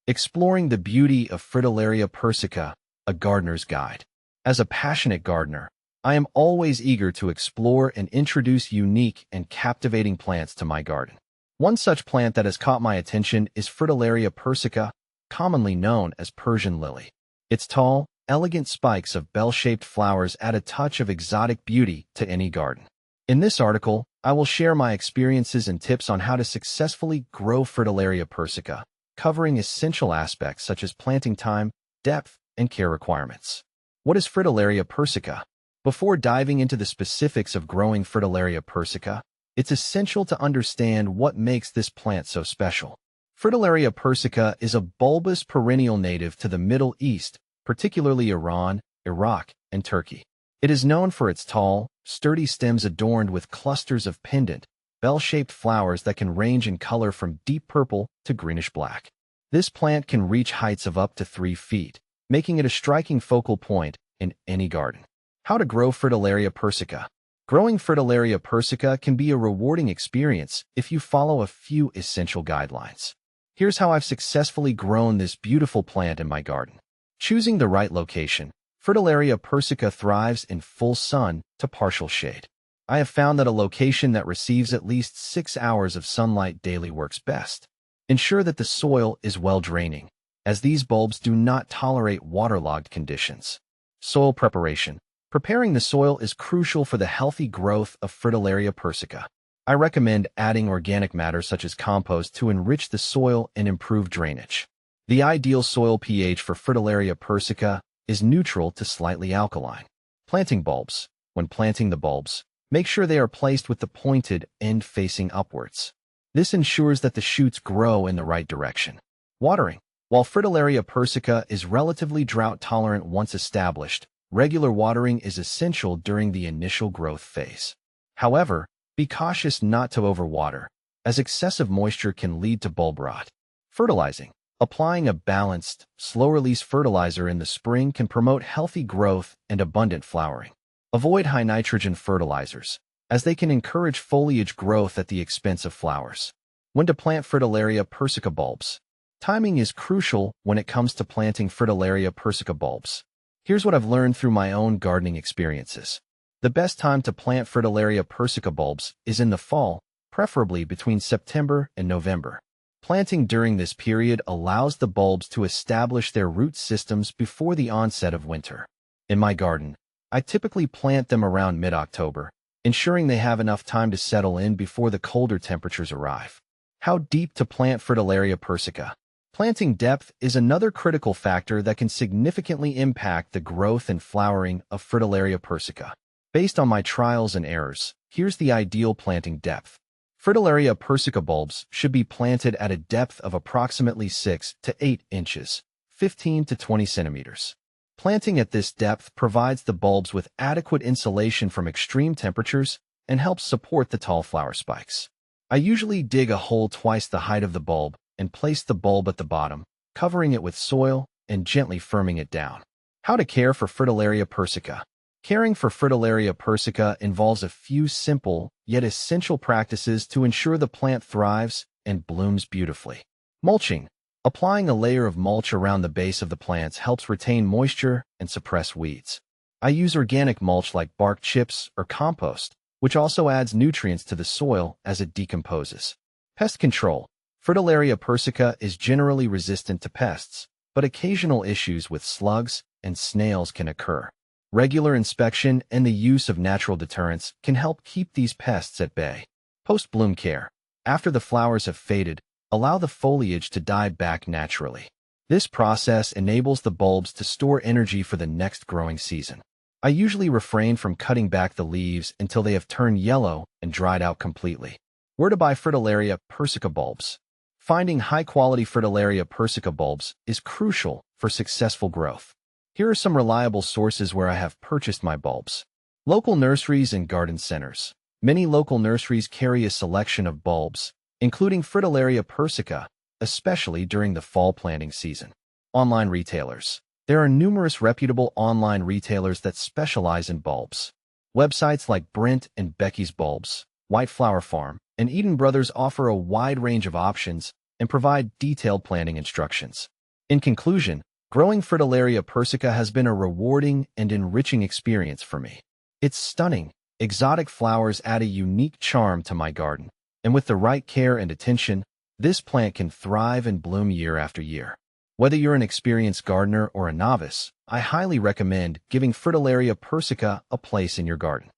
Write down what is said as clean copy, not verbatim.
Exploring the beauty of Fritillaria persica, a gardener's guide. As a passionate gardener, I am always eager to explore and introduce unique and captivating plants to my garden. One such plant that has caught my attention is Fritillaria persica, commonly known as Persian lily. Its tall, elegant spikes of bell-shaped flowers add a touch of exotic beauty to any garden. In this article, I will share my experiences and tips on how to successfully grow Fritillaria persica, covering essential aspects such as planting time, depth, and care requirements. What is Fritillaria persica? Before diving into the specifics of growing Fritillaria persica, it's essential to understand what makes this plant so special. Fritillaria persica is a bulbous perennial native to the Middle East, particularly Iran, Iraq, and Turkey. It is known for its tall, sturdy stems adorned with clusters of pendant, bell-shaped flowers that can range in color from deep purple to greenish-black. This plant can reach heights of up to 3 feet, making it a striking focal point in any garden. How to grow Fritillaria persica. Growing Fritillaria persica can be a rewarding experience if you follow a few essential guidelines. Here's how I've successfully grown this beautiful plant in my garden. Choosing the right location. Fritillaria persica thrives in full sun to partial shade. I have found that a location that receives at least 6 hours of sunlight daily works best. Ensure that the soil is well draining, as these bulbs do not tolerate waterlogged conditions. Soil preparation. Preparing the soil is crucial for the healthy growth of Fritillaria persica. I recommend adding organic matter such as compost to enrich the soil and improve drainage. The ideal soil pH for Fritillaria persica is neutral to slightly alkaline. Planting bulbs. When planting the bulbs, make sure they are placed with the pointed end facing upwards. This ensures that the shoots grow in the right direction. Watering. While Fritillaria persica is relatively drought-tolerant once established, regular watering is essential during the initial growth phase. However, be cautious not to overwater, as excessive moisture can lead to bulb rot. Fertilizing. Applying a balanced, slow-release fertilizer in the spring can promote healthy growth and abundant flowering. Avoid high-nitrogen fertilizers, as they can encourage foliage growth at the expense of flowers. When to plant Fritillaria persica bulbs. Timing is crucial when it comes to planting Fritillaria persica bulbs. Here's what I've learned through my own gardening experiences. The best time to plant Fritillaria persica bulbs is in the fall, preferably between September and November. Planting during this period allows the bulbs to establish their root systems before the onset of winter. In my garden, I typically plant them around mid-October, ensuring they have enough time to settle in before the colder temperatures arrive. How deep to plant Fritillaria persica? Planting depth is another critical factor that can significantly impact the growth and flowering of Fritillaria persica. Based on my trials and errors, here's the ideal planting depth. Fritillaria persica bulbs should be planted at a depth of approximately 6 to 8 inches, 15 to 20 centimeters. Planting at this depth provides the bulbs with adequate insulation from extreme temperatures and helps support the tall flower spikes. I usually dig a hole twice the height of the bulb and place the bulb at the bottom, covering it with soil and gently firming it down. How to care for Fritillaria persica. Caring for Fritillaria persica involves a few simple yet essential practices to ensure the plant thrives and blooms beautifully. Mulching. Applying a layer of mulch around the base of the plants helps retain moisture and suppress weeds. I use organic mulch like bark chips or compost, which also adds nutrients to the soil as it decomposes. Pest control. Fritillaria persica is generally resistant to pests, but occasional issues with slugs and snails can occur. Regular inspection and the use of natural deterrents can help keep these pests at bay. Post-bloom care. After the flowers have faded, allow the foliage to die back naturally. This process enables the bulbs to store energy for the next growing season. I usually refrain from cutting back the leaves until they have turned yellow and dried out completely. Where to buy Fritillaria persica bulbs? Finding high-quality Fritillaria persica bulbs is crucial for successful growth. Here are some reliable sources where I have purchased my bulbs. Local nurseries and garden centers. Many local nurseries carry a selection of bulbs, including Fritillaria persica, especially during the fall planting season. Online retailers. There are numerous reputable online retailers that specialize in bulbs. Websites like Brent and Becky's Bulbs, White Flower Farm, and Eden Brothers offer a wide range of options and provide detailed planting instructions. In conclusion, growing Fritillaria Persica has been a rewarding and enriching experience for me. Its stunning, exotic flowers add a unique charm to my garden, and with the right care and attention, this plant can thrive and bloom year after year. Whether you're an experienced gardener or a novice, I highly recommend giving Fritillaria Persica a place in your garden.